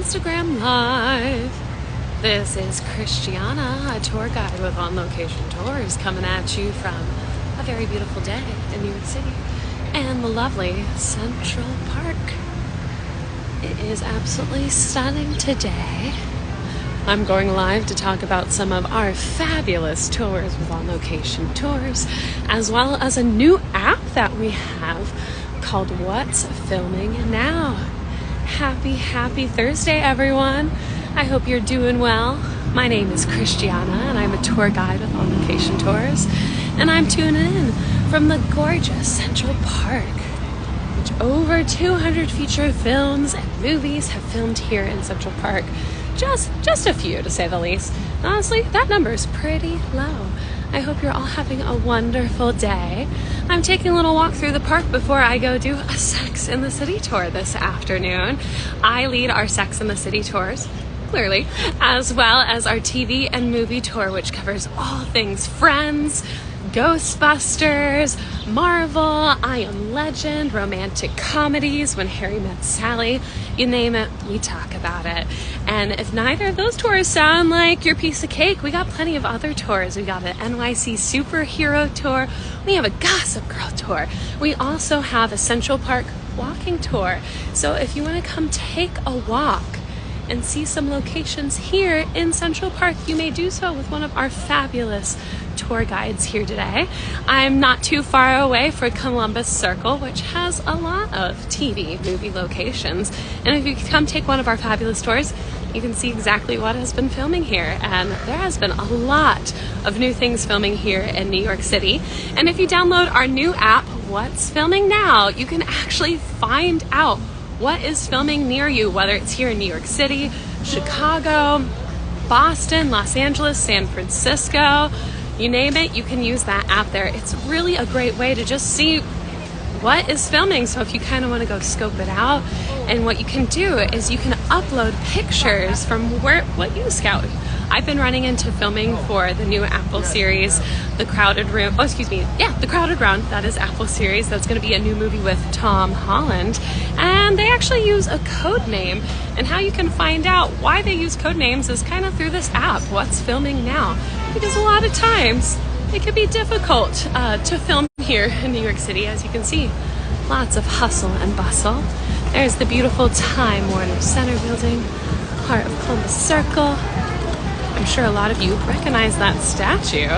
Instagram Live. This is Christiana, a tour guide with On Location Tours, coming at you from a very beautiful day in New York City and the lovely Central Park. It is absolutely stunning today. I'm going live to talk about some of our fabulous tours with On Location Tours, as well as a new app that we have called What's Filming Now. Happy Thursday, everyone. I hope you're doing well. My name is Christiana, and I'm a tour guide with On Location Tours, and I'm tuning in from the gorgeous Central Park, which over 200 feature films and movies have filmed here in Central Park. Just a few, to say the least. Honestly, that number is pretty low. I hope you're all having a wonderful day. I'm taking a little walk through the park before I go do a Sex in the City tour this afternoon. I lead our Sex in the City tours, clearly, as well as our TV and movie tour, which covers all things Friends, Ghostbusters, Marvel, I Am Legend, romantic comedies, When Harry Met Sally, you name it, we talk about it. And if neither of those tours sound like your piece of cake, we got plenty of other tours. We got an NYC superhero tour. We have a Gossip Girl tour. We also have a Central Park walking tour. So if you want to come take a walk and see some locations here in Central Park, you may do so with one of our fabulous tour guides here today. I'm not too far away from Columbus Circle, which has a lot of TV movie locations. And if you come take one of our fabulous tours, you can see exactly what has been filming here. And there has been a lot of new things filming here in New York City. And if you download our new app, What's Filming Now, you can actually find out what is filming near you, whether it's here in New York City, Chicago, Boston, Los Angeles, San Francisco, you name it, you can use that app there. It's really a great way to just see what is filming. So if you kind of want to go scope it out, and what you can do is you can upload pictures from what you scout. I've been running into filming for the new Apple series, The Crowded Room. The Crowded Round. That is Apple series. That's going to be a new movie with Tom Holland. And they actually use a code name. And how you can find out why they use code names is kind of through this app, What's Filming Now. Because a lot of times it can be difficult to film here in New York City. As you can see, lots of hustle and bustle. There's the beautiful Time Warner Center building, heart of Columbus Circle. I'm sure a lot of you recognize that statue.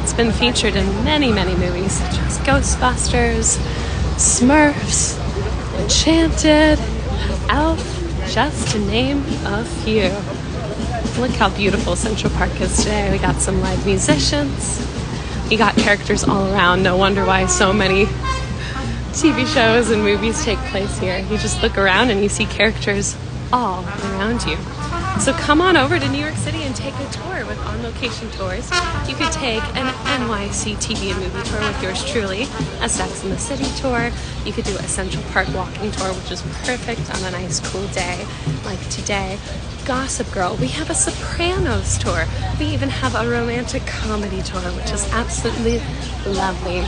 It's been featured in many movies, such as Ghostbusters, Smurfs, Enchanted, Elf, just to name a few. Look how beautiful Central Park is today. We got some live musicians. We got characters all around. No wonder why so many TV shows and movies take place here. You just look around and you see characters all around you. So come on over to New York City and take a tour with On Location Tours. You could take an NYC TV and movie tour with yours truly, a Sex in the City tour. You could do a Central Park walking tour, which is perfect on a nice cool day like today. Gossip Girl. We have a Sopranos tour. We even have a romantic comedy tour, which is absolutely lovely.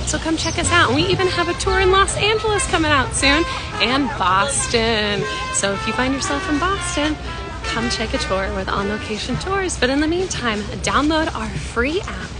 So come check us out. And we even have a tour in Los Angeles coming out soon, and Boston. So if you find yourself in Boston, come check a tour with On Location Tours. But in the meantime, download our free app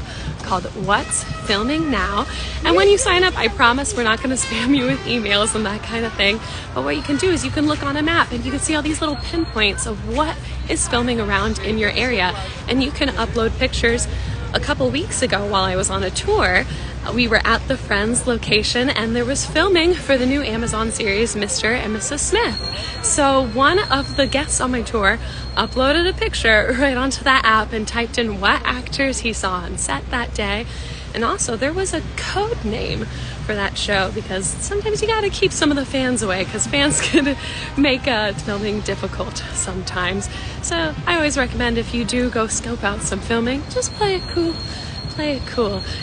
called What's Filming Now. And when you sign up, I promise we're not going to spam you with emails and that kind of thing. But what you can do is you can look on a map and you can see all these little pinpoints of what is filming around in your area. And you can upload pictures. A couple weeks ago while I was on a tour, we were at the Friends location and there was filming for the new Amazon series Mr. and Mrs. Smith. So one of the guests on my tour uploaded a picture right onto that app and typed in what actors he saw on set that day. And also there was a code name for that show, because sometimes you gotta keep some of the fans away, because fans can make filming difficult sometimes. So I always recommend, if you do go scope out some filming, just play it cool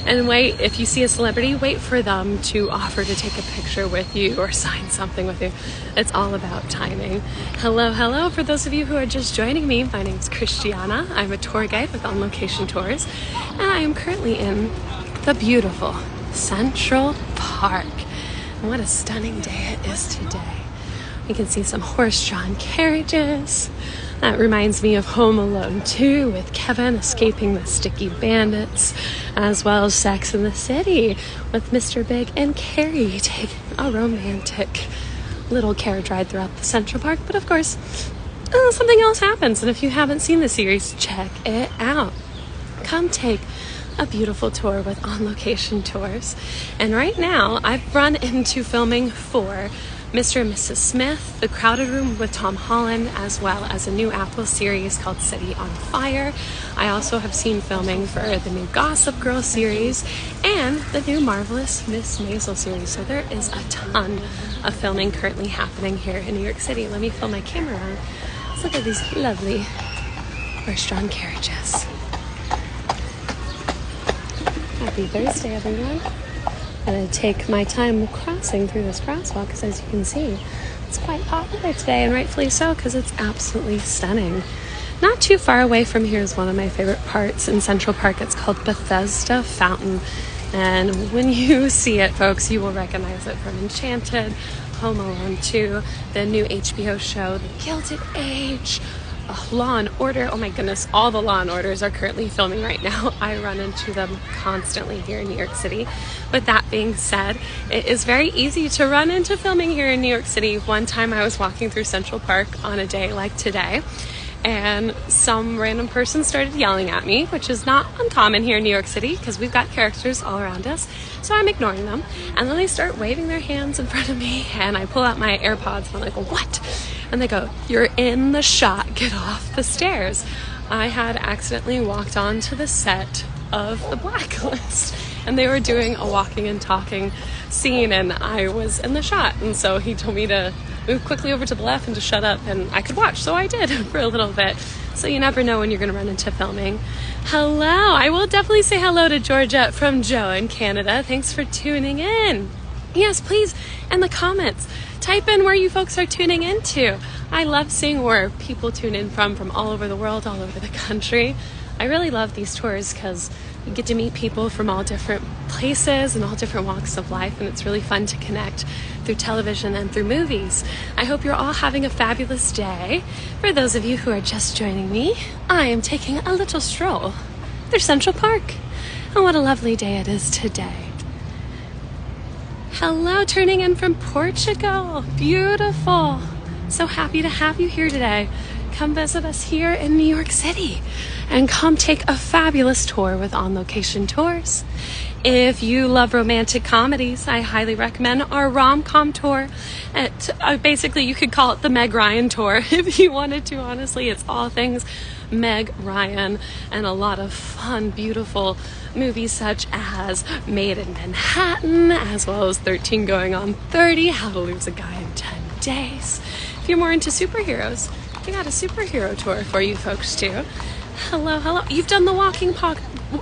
and wait. If you see a celebrity, wait for them to offer to take a picture with you or sign something with you. It's all about timing. Hello for those of you who are just joining me. My name is Christiana. I'm a tour guide with On Location Tours, and I am currently in the beautiful Central Park. And what a stunning day it is today. You can see some horse-drawn carriages. That reminds me of Home Alone 2 with Kevin escaping the sticky bandits, as well as Sex in the City with Mr. Big and Carrie taking a romantic little carriage ride throughout the Central Park. But of course, something else happens, and if you haven't seen the series, check it out. Come take a beautiful tour with On Location Tours. And right now, I've run into filming for Mr. and Mrs. Smith, The Crowded Room with Tom Holland, as well as a new Apple series called City on Fire. I also have seen filming for the new Gossip Girl series and the new Marvelous Miss Maisel series. So there is a ton of filming currently happening here in New York City. Let me fill my camera on. Let's look at these lovely horse-drawn carriages. Happy Thursday, everyone. I'm going to take my time crossing through this crosswalk because, as you can see, it's quite popular today, and rightfully so, because it's absolutely stunning. Not too far away from here is one of my favorite parts in Central Park. It's called Bethesda Fountain, and when you see it, folks, you will recognize it from Enchanted, Home Alone 2, the new HBO show, The Gilded Age, Law and Order. Oh my goodness, all the Law and Orders are currently filming right now. I run into them constantly here in New York City. With that being said, it is very easy to run into filming here in New York City. One time I was walking through Central Park on a day like today, and some random person started yelling at me, which is not uncommon here in New York City because we've got characters all around us. So I'm ignoring them, and then they start waving their hands in front of me, and I pull out my AirPods and I'm like, what? And they go, "You're in the shot, get off the stairs." I had accidentally walked onto the set of The Blacklist, and they were doing a walking and talking scene, and I was in the shot. And so he told me to move quickly over to the left and to shut up, and I could watch. So I did for a little bit. So you never know when you're going to run into filming. Hello. I will definitely say hello to Georgette from Joe in Canada. Thanks for tuning in. Yes, please, in the comments, type in where you folks are tuning into. I love seeing where people tune in from all over the world, all over the country. I really love these tours because you get to meet people from all different places and all different walks of life, and it's really fun to connect through television and through movies. I hope you're all having a fabulous day. For those of you who are just joining me, I am taking a little stroll through Central Park. And what a lovely day it is today. Hello, turning in from Portugal. Beautiful. So happy to have you here today. Come visit us here in New York City and come take a fabulous tour with On Location Tours. If you love romantic comedies, I highly recommend our rom-com tour. Basically, you could call it the Meg Ryan tour if you wanted to. Honestly, it's all things Meg Ryan and a lot of fun, beautiful movies such as Made in Manhattan, as well as 13 Going on 30, How to Lose a Guy in 10 Days. If you're more into superheroes, we got a superhero tour for you folks too. Hello, hello. You've done the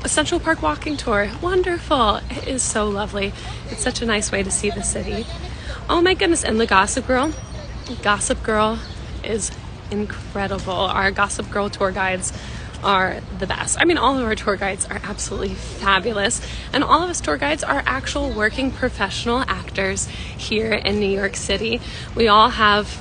Central Park walking tour. Wonderful. It is so lovely. It's such a nice way to see the city. Oh my goodness. And the Gossip Girl. Gossip Girl is incredible. Our Gossip Girl tour guides are the best. I mean, all of our tour guides are absolutely fabulous, and all of us tour guides are actual working professional actors here in New York City. We all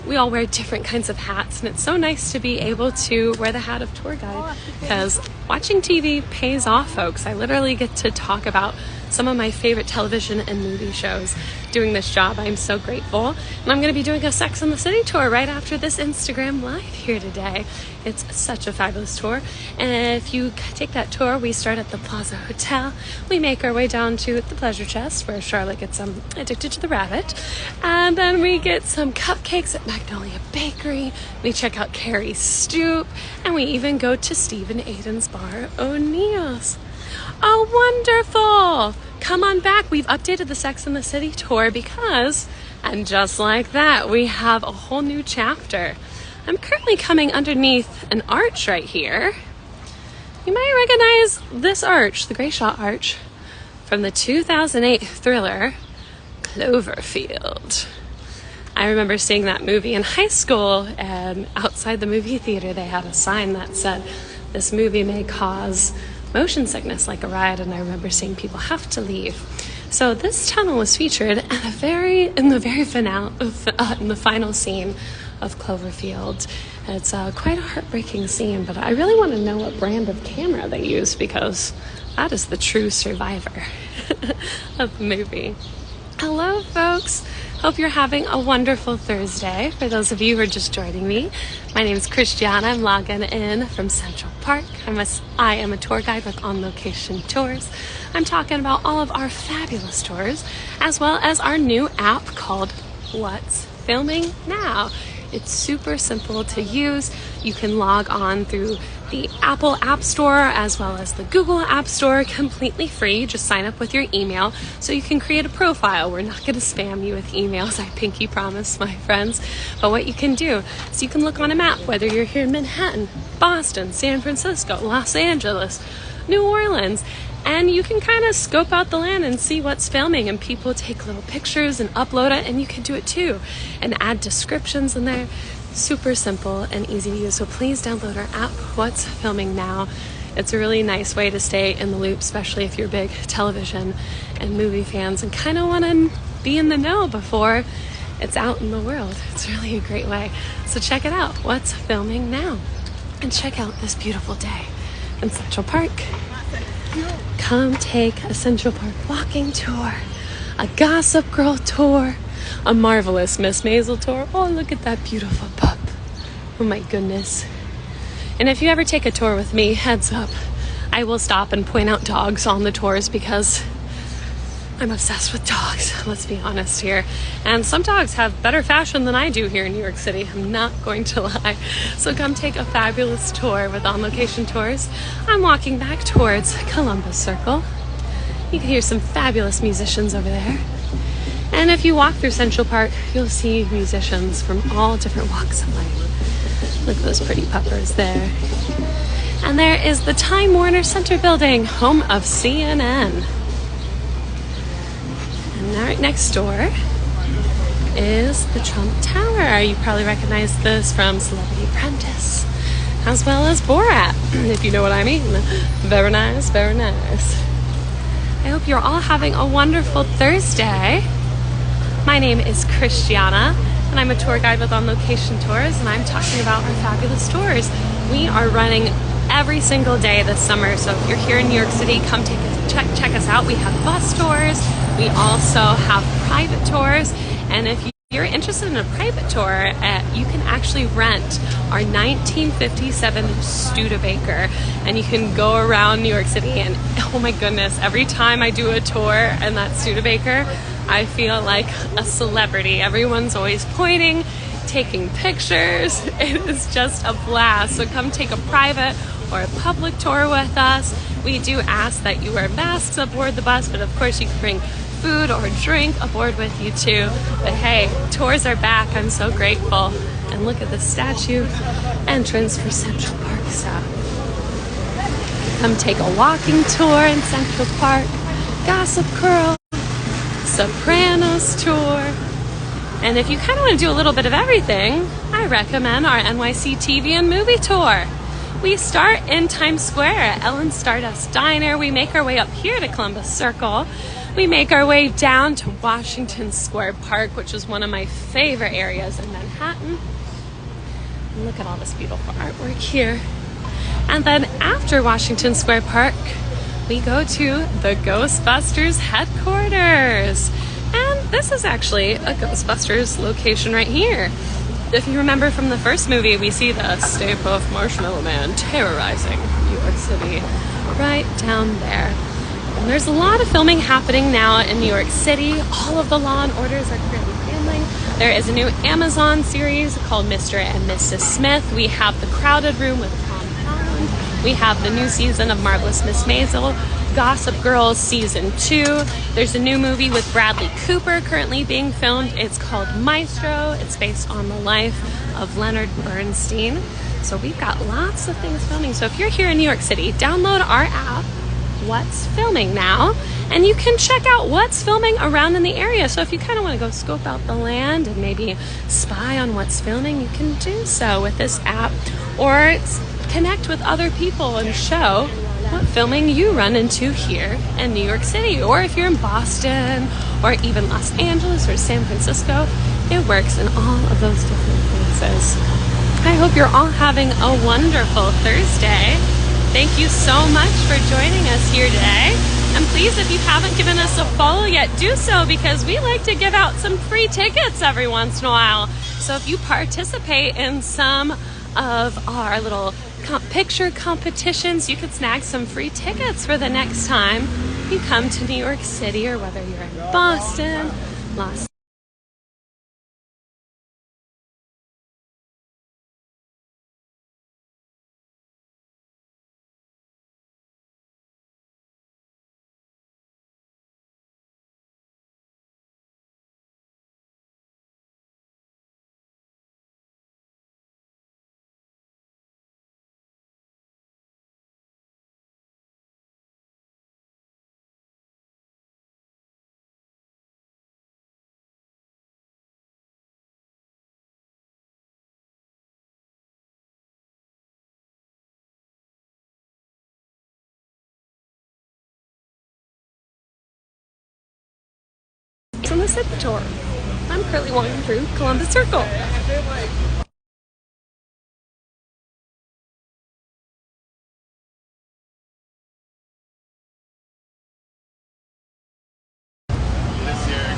wear different kinds of hats, and it's so nice to be able to wear the hat of tour guide because watching TV pays off, folks. I literally get to talk about some of my favorite television and movie shows doing this job. I'm so grateful. And I'm going to be doing a Sex and the City tour right after this Instagram live here today. It's such a fabulous tour. And if you take that tour, we start at the Plaza Hotel. We make our way down to the Pleasure Chest where Charlotte gets addicted to the rabbit. And then we get some cupcakes at Magnolia Bakery. We check out Carrie's Stoop. And we even go to Steve and Aiden's bar, O'Neill's. Oh, wonderful. Come on back. We've updated the Sex and the City tour because, and just like that, we have a whole new chapter. I'm currently coming underneath an arch right here. You might recognize this arch, the Gray Shot Arch, from the 2008 thriller Cloverfield. I remember seeing that movie in high school, and outside the movie theater they had a sign that said, "This movie may cause motion sickness like a ride," and I remember seeing people have to leave. So this tunnel was featured in the final scene of Cloverfield. It's quite a heartbreaking scene, but I really want to know what brand of camera they used, because that is the true survivor of the movie. Hello, folks. Hope you're having a wonderful Thursday. For those of you who are just joining me, my name is Christiana. I'm logging in from Central Park. I am a tour guide with On Location Tours. I'm talking about all of our fabulous tours, as well as our new app called What's Filming Now. It's super simple to use. You can log on through the Apple App Store as well as the Google App Store, completely free. Just sign up with your email so you can create a profile. We're not going to spam you with emails, I pinky promise, my friends. But what you can do is you can look on a map, whether you're here in Manhattan, Boston, San Francisco, Los Angeles, New Orleans, and you can kind of scope out the land and see what's filming, and people take little pictures and upload it, and you can do it too and add descriptions in there. Super simple and easy to use. So please download our app, What's Filming Now. It's a really nice way to stay in the loop, especially if you're big television and movie fans and kind of want to be in the know before it's out in the world. It's really a great way. So check it out, What's Filming Now, and check out this beautiful day in Central Park. Come take a Central Park walking tour, a Gossip Girl tour, a marvelous Miss Maisel tour. Oh, look at that beautiful pup. Oh my goodness. And if you ever take a tour with me, heads up, I will stop and point out dogs on the tours, because I'm obsessed with dogs, let's be honest here. And some dogs have better fashion than I do here in New York City. I'm not going to lie. So come take a fabulous tour with On Location Tours. I'm walking back towards Columbus Circle. You can hear some fabulous musicians over there. And if you walk through Central Park, you'll see musicians from all different walks of life. Look at those pretty puppers there. And there is the Time Warner Center building, home of CNN. And right next door is the Trump Tower. You probably recognize this from Celebrity Apprentice, as well as Borat, if you know what I mean. Very nice, very nice. I hope you're all having a wonderful Thursday. My name is Christiana, and I'm a tour guide with On Location Tours, and I'm talking about our fabulous tours. We are running every single day this summer, so if you're here in New York City, come check us out. We have bus tours. We also have private tours, and if you're interested in a private tour, you can actually rent our 1957 Studebaker, and you can go around New York City, and oh my goodness, every time I do a tour in that Studebaker, I feel like a celebrity. Everyone's always pointing, taking pictures. It is just a blast. So come take a private or a public tour with us. We do ask that you wear masks aboard the bus, but of course you can bring food or drink aboard with you too. But hey, tours are back. I'm so grateful. And look at the statue entrance for Central Park. So come take a walking tour in Central Park, Gossip Girl, Sopranos tour. And if you kind of want to do a little bit of everything, I recommend our NYC TV and movie tour. We start in Times Square at Ellen's Stardust Diner. We make our way up here to Columbus Circle. We make our way down to Washington Square Park, which is one of my favorite areas in Manhattan. And look at all this beautiful artwork here. And then after Washington Square Park, we go to the Ghostbusters headquarters. And this is actually a Ghostbusters location right here. If you remember from the first movie, we see the Stay Puft Marshmallow Man terrorizing New York City right down there. And there's a lot of filming happening now in New York City. All of the Law and Orders are currently filming. There is a new Amazon series called Mr. and Mrs. Smith. We have The Crowded Room with Tom Holland. We have the new season of Marvelous Miss Maisel, Gossip Girl Season 2. There's a new movie with Bradley Cooper currently being filmed. It's called Maestro. It's based on the life of Leonard Bernstein. So we've got lots of things filming. So if you're here in New York City, download our app, What's Filming Now, and you can check out what's filming around in the area. So if you kind of want to go scope out the land and maybe spy on what's filming, you can do so with this app, or connect with other people and show what filming you run into here in New York City, or if you're in Boston or even Los Angeles or San Francisco, it works in all of those different places. I hope you're all having a wonderful Thursday. Thank you so much for joining us here today. And please, if you haven't given us a follow yet, do so, because we like to give out some free tickets every once in a while. So if you participate in some of our little picture competitions, you could snag some free tickets for the next time you come to New York City, or whether you're in Boston, Los on the city tour. I'm currently walking through Columbus Circle.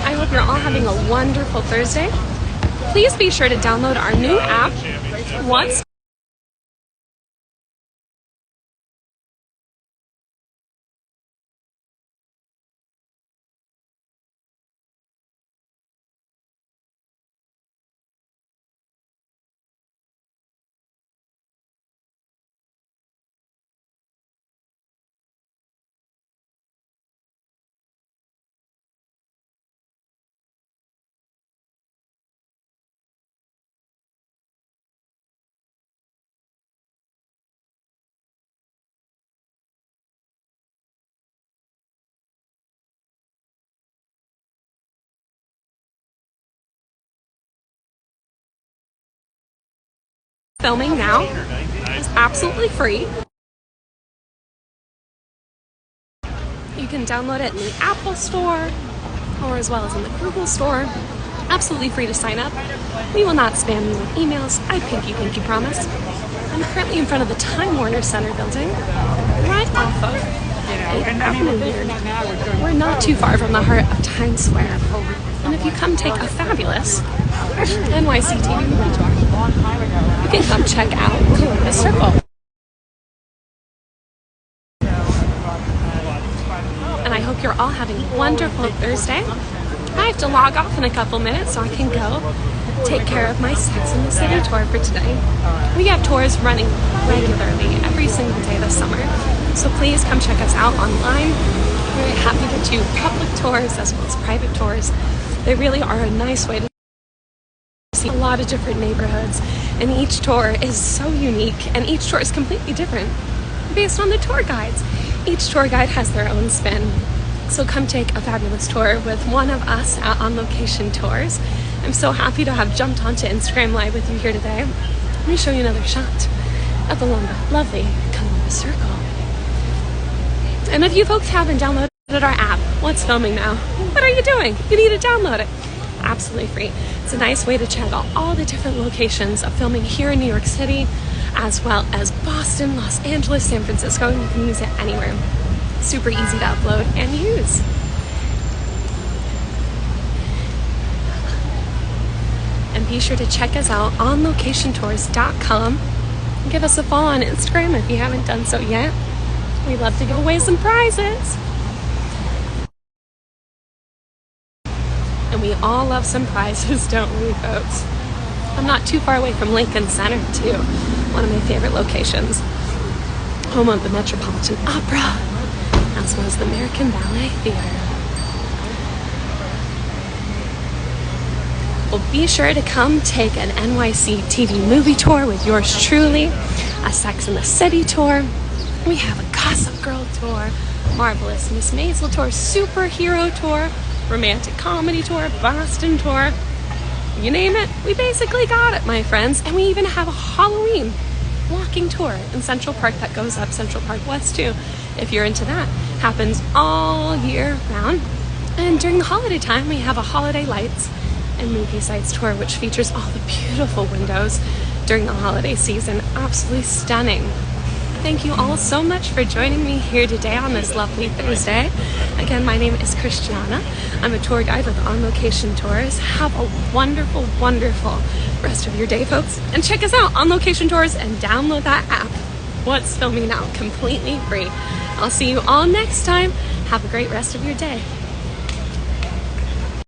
I hope you're all having a wonderful Thursday. Please be sure to download our new app once. Filming now is absolutely free. You can download it in the Apple Store, or as well as in the Google Store. Absolutely free to sign up. We will not spam you with emails, I pinky promise. I'm currently in front of the Time Warner Center building, right off of Avenue Weird. We're not too far from the heart of Times Square. And if you come take a fabulous NYC TV movie tour, you can come check out Columbus Circle. And I hope you're all having a wonderful Thursday. I have to log off in a couple minutes so I can go take care of my Sex in the City tour for today. We have tours running regularly every single day this summer, so please come check us out online. We're very happy to do public tours as well as private tours. They really are a nice way to see a lot of different neighborhoods, and each tour is so unique, and each tour is completely different based on the tour guides. Each tour guide has their own spin. So come take a fabulous tour with one of us at On Location Tours. I'm so happy to have jumped onto Instagram Live with you here today. Let me show you another shot of the lovely Columbus Circle. And if you folks haven't downloaded our app, what's filming now? What are you doing? You need to download it. Absolutely free. It's a nice way to check out all the different locations of filming here in New York City, as well as Boston, Los Angeles, San Francisco, and you can use it anywhere. Super easy to upload and use. And be sure to check us out on locationtours.com. Give us a follow on Instagram if you haven't done so yet. We'd love to give away some prizes. And we all love some prizes, don't we, folks? I'm not too far away from Lincoln Center, too. One of my favorite locations. Home of the Metropolitan Opera, as well as the American Ballet Theater. Well, be sure to come take an NYC TV movie tour with yours truly, a Sex in the City tour. We have a Gossip Girl tour, Marvelous Miss Maisel tour, Superhero tour, Romantic Comedy tour, Boston tour. You name it, we basically got it, my friends. And we even have a Halloween walking tour in Central Park that goes up Central Park West too, if you're into that. Happens all year round. And during the holiday time, we have a holiday lights and movie sites tour, which features all the beautiful windows during the holiday season. Absolutely stunning. Thank you all so much for joining me here today on this lovely Thursday. Again, my name is Christiana. I'm a tour guide with On Location Tours. Have a wonderful, wonderful rest of your day, folks. And check us out on Location Tours and download that app. What's Filming Now, completely free. I'll see you all next time. Have a great rest of your day.